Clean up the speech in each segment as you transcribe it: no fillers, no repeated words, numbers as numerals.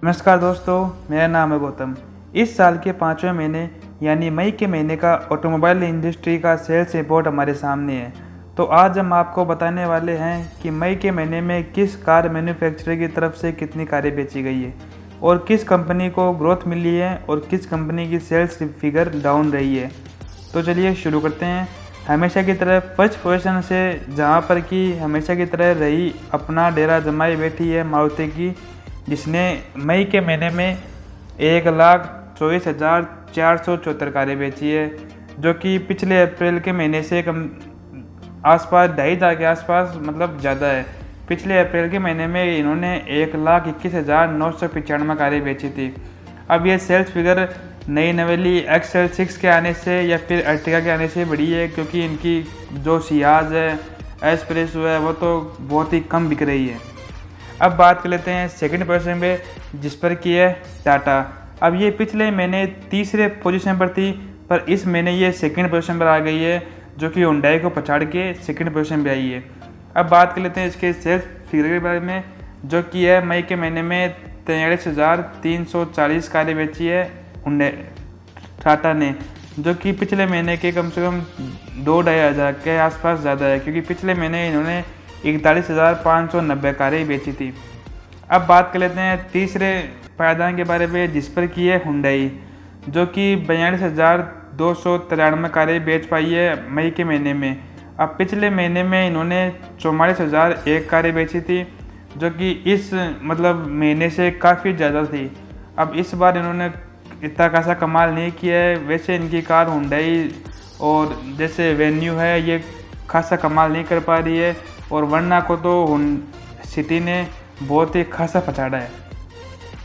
नमस्कार दोस्तों, मेरा नाम है गौतम। इस साल के 5वें महीने यानी मई के महीने का ऑटोमोबाइल इंडस्ट्री का सेल्स रिपोर्ट हमारे सामने है। तो आज हम आपको बताने वाले हैं कि मई के महीने में किस कार मैन्युफैक्चरर की तरफ से कितनी कारें बेची गई है और किस कंपनी को ग्रोथ मिली है और किस कंपनी की सेल्स फिगर डाउन रही है। तो चलिए शुरू करते हैं। हमेशा की तरह फर्स्ट पोजीशन से जहां पर कि हमेशा की तरह रही अपना डेरा जमाई बैठी है मारुति की, जिसने मई के महीने में 1,24,474 कारें बेची है, जो कि पिछले अप्रैल के महीने से कम आसपास 2,500 के आसपास मतलब ज़्यादा है। पिछले अप्रैल के महीने में इन्होंने 1,21,995 कारें बेची थी। अब ये सेल्स फिगर नई नवेली XL6 के आने से या फिर अर्टिगा के आने से बढ़ी है, क्योंकि इनकी जो सियाज है, एस्प्रेसो है, वो तो बहुत ही कम बिक रही है। अब बात कर लेते हैं सेकंड पोजीशन पे, जिस पर की है टाटा। अब ये पिछले महीने तीसरे पोजीशन पर थी, पर इस महीने ये सेकंड पोजीशन पर आ गई है, जो कि हुंडई को पछाड़ के सेकंड पोजीशन पे आई है। अब बात कर लेते हैं इसके सेल्स फिगर के बारे में, जो कि है मई के महीने में 43,340 कारें बेची है हुंडई टाटा ने, जो कि पिछले महीने के कम से कम 2-2,500 के आसपास ज़्यादा है, क्योंकि पिछले महीने इन्होंने 41,590 कारें बेची थी। अब बात कर लेते हैं तीसरे पायदान के बारे में, जिस पर की है हुंडई, जो कि 42,293 कारें बेच पाई है मई के महीने में। अब पिछले महीने में इन्होंने 44,001 कारें बेची थी, जो कि इस मतलब महीने से काफ़ी ज़्यादा थी। अब इस बार इन्होंने इतना खासा कमाल नहीं किया है। वैसे इनकी कार हुंडई और जैसे वेन्यू है, ये खासा कमाल नहीं कर पा रही है, और वरना को तो सिटी ने बहुत ही खासा पछाड़ा है।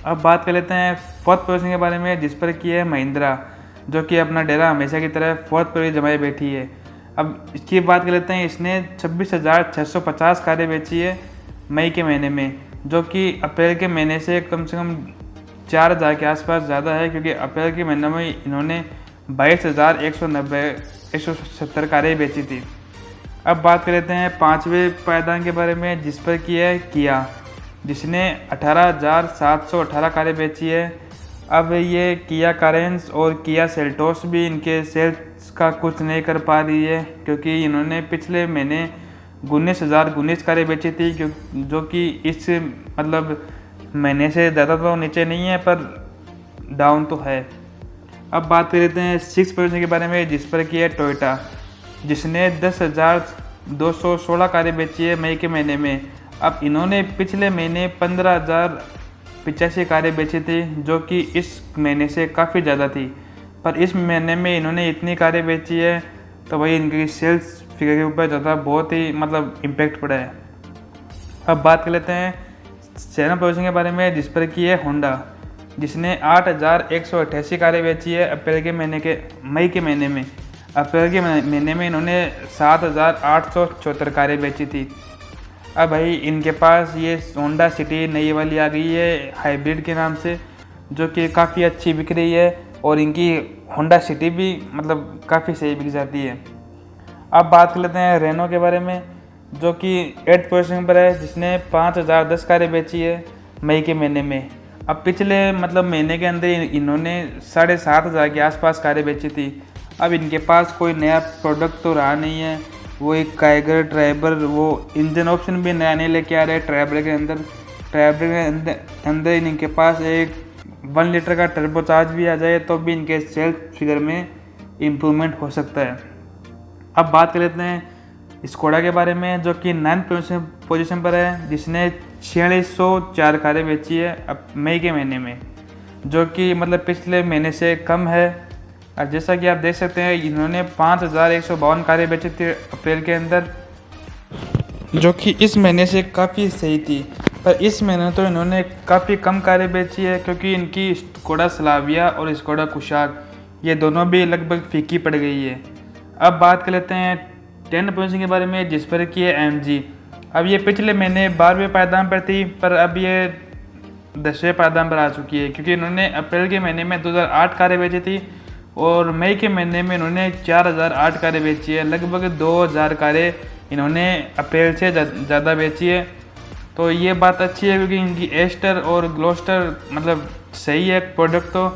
अब बात कर लेते हैं फोर्थ पोजीशन के बारे में, जिस पर की है महिंद्रा, जो कि अपना डेरा हमेशा की तरह फोर्थ पर जमाए बैठी है। अब इसकी बात कर लेते हैं, इसने 26,650 कारें बेची है मई के महीने में, जो कि अप्रैल के महीने से कम 4,000 के आसपास ज़्यादा है, क्योंकि अप्रैल के महीने में इन्होंने 22,170 कारें बेची थी। अब बात कर लेते हैं पाँचवें पायदान के बारे में, जिस पर की है किया, जिसने 18,718 कारें बेची है। अब ये किया कारेंस और किया सेल्टोस भी इनके सेल्स का कुछ नहीं कर पा रही है, क्योंकि इन्होंने पिछले महीने 19,019 कारें बेची थी, जो कि इस मतलब महीने से ज़्यादा तो नीचे नहीं है, पर डाउन तो है। अब बात कर लेते हैं सिक्स पोजीशन के बारे में, जिस पर की है टोयोटा, जिसने 10,216 कारें बेची है मई के महीने में। अब इन्होंने पिछले महीने 15,085 कारें बेची थी, जो कि इस महीने से काफ़ी ज़्यादा थी, पर इस महीने में इन्होंने इतनी कारें बेची है, तो वही इनकी सेल्स फिगर के ऊपर ज़्यादा बहुत ही मतलब इम्पेक्ट पड़ा है। अब बात कर लेते हैं सेवन पोजीशन के बारे में, जिस पर की है होंडा, जिसने 8,188 कारें बेची है अप्रैल के महीने के मई के महीने में। अप्रैल के महीने में इन्होंने 7,874 कारें बेची थी। अब भाई इनके पास ये होंडा सिटी नई वाली आ गई है हाइब्रिड के नाम से, जो कि काफ़ी अच्छी बिक रही है, और इनकी होंडा सिटी भी मतलब काफ़ी सही बिक जाती है। अब बात कर लेते हैं रेनो के बारे में, जो कि 8th पोजीशन पर है, जिसने 5,010 कारें बेची है मई के महीने में। अब पिछले मतलब महीने के अंदर इन्होंने 7,500 के आसपास कारें बेची थी। अब इनके पास कोई नया प्रोडक्ट तो रहा नहीं है। वो एक काइगर ट्राइबर, वो इंजन ऑप्शन भी नया नहीं लेके आ रहे ट्राइबर के अंदर इनके पास एक 1 लीटर का टर्बोचार्ज भी आ जाए तो भी इनके सेल्स फिगर में इम्प्रूवमेंट हो सकता है। अब बात कर लेते हैं स्कोडा के बारे में, जो कि 9th पोजीशन पर है, जिसने 4604 कारें बेची है अब मई के महीने में, जो कि मतलब पिछले महीने से कम है। और जैसा कि आप देख सकते हैं, इन्होंने 5,152 कारें बेची थी अप्रैल के अंदर, जो कि इस महीने से काफ़ी सही थी, पर इस महीने तो इन्होंने काफ़ी कम कारें बेची है, क्योंकि इनकी स्कोडा स्लाविया और स्कोडा कुशाक ये दोनों भी लगभग फीकी पड़ गई है। अब बात कर लेते हैं 10th पोजीशन के बारे में, जिस पर की है MG। अब ये पिछले महीने 12वें पायदान पर थी, पर अब ये 10वें पायदान पर आ चुकी है, क्योंकि इन्होंने अप्रैल के महीने में 2,008 कारें बेची थी, और मई के महीने में इन्होंने 4,008 कारें बेची है। लगभग 2,000 कारें इन्होंने अप्रैल से ज़्यादा बेची है। तो ये बात अच्छी है क्योंकि इनकी एस्टर और ग्लोस्टर मतलब सही है प्रोडक्ट तो,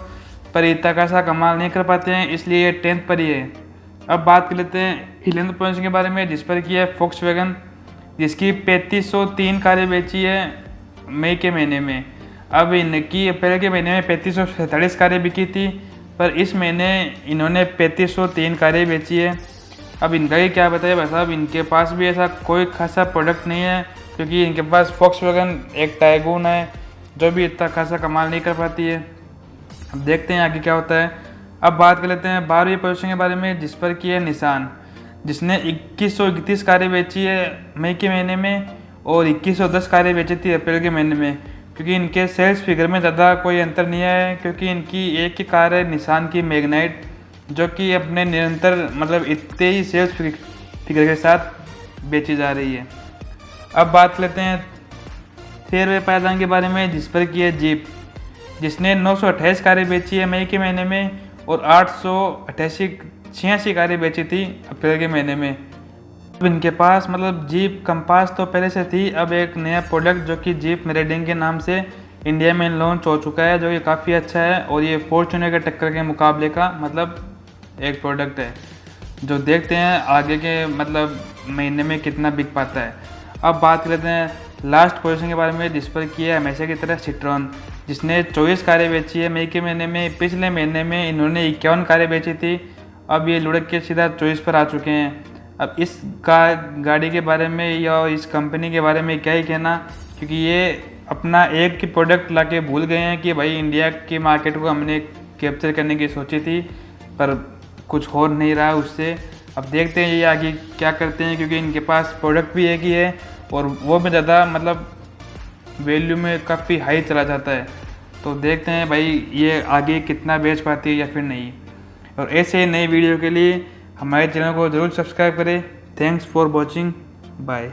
पर इतना खासा कमाल नहीं कर पाते हैं, इसलिए ये 10th पर ही है। अब बात कर लेते हैं हिलेंद्र प्रोडक्शन के बारे में, जिस पर की है फोक्सवैगन, जिसकी 3503 कारें बेची है मई के महीने में। अब इनकी अप्रैल के महीने में 3547 कारें बिकी थी, पर इस महीने इन्होंने 3503 कारें बेची है। अब इनका ही क्या बताया भाई साहब, इनके पास भी ऐसा कोई खासा प्रोडक्ट नहीं है क्योंकि इनके पास फोक्सवैगन एक टाइगून है जो भी इतना खासा कमाल नहीं कर पाती है। अब देखते हैं आगे क्या होता है। अब बात कर लेते हैं 12वीं पोजीशन के बारे में, जिस पर की है निसान, जिसने 2131 कारें बेची है मई के महीने में और 2110 कारें बेची थी अप्रैल के महीने में। क्योंकि इनके सेल्स फिगर में ज़्यादा कोई अंतर नहीं है क्योंकि इनकी एक ही कार है निसान की मैग्नाइट, जो कि अपने निरंतर मतलब इतने ही सेल्स फिगर के साथ बेची जा रही है। अब बात लेते हैं 13वें पायदान के बारे में, जिस पर की है जीप, जिसने 928 कारें बेची है मई के महीने में और 886 कारें बेची थी अप्रैल के महीने में। अब इनके पास मतलब जीप कंपास तो पहले से थी, अब एक नया प्रोडक्ट जो कि जीप मेरेडिंग के नाम से इंडिया में लॉन्च हो चुका है, जो कि काफ़ी अच्छा है और ये फॉर्च्यूनर के टक्कर के मुकाबले का मतलब एक प्रोडक्ट है, जो देखते हैं आगे के मतलब महीने में कितना बिक पाता है। अब बात करते हैं लास्ट पोजीशन के बारे में, जिस पर की है हमेशा की तरह सिट्रॉन, जिसने 24 कारें बेची है मई के महीने में। पिछले महीने में इन्होंने 51 कारें बेची थी, अब ये लुढ़क के सीधा 24 पर आ चुके हैं। अब इस गाड़ी के बारे में या इस कंपनी के बारे में क्या ही कहना, क्योंकि ये अपना एक की प्रोडक्ट लाके भूल गए हैं कि भाई इंडिया की मार्केट को हमने कैप्चर करने की सोची थी, पर कुछ हो नहीं रहा उससे। अब देखते हैं ये आगे क्या करते हैं, क्योंकि इनके पास प्रोडक्ट भी एक ही है और वो भी ज़्यादा मतलब वैल्यू में काफ़ी हाई चला जाता है। तो देखते हैं भाई ये आगे कितना बेच पाती है या फिर नहीं। और ऐसे नई वीडियो के लिए हमारे चैनल को ज़रूर सब्सक्राइब करें। Thanks for watching, bye.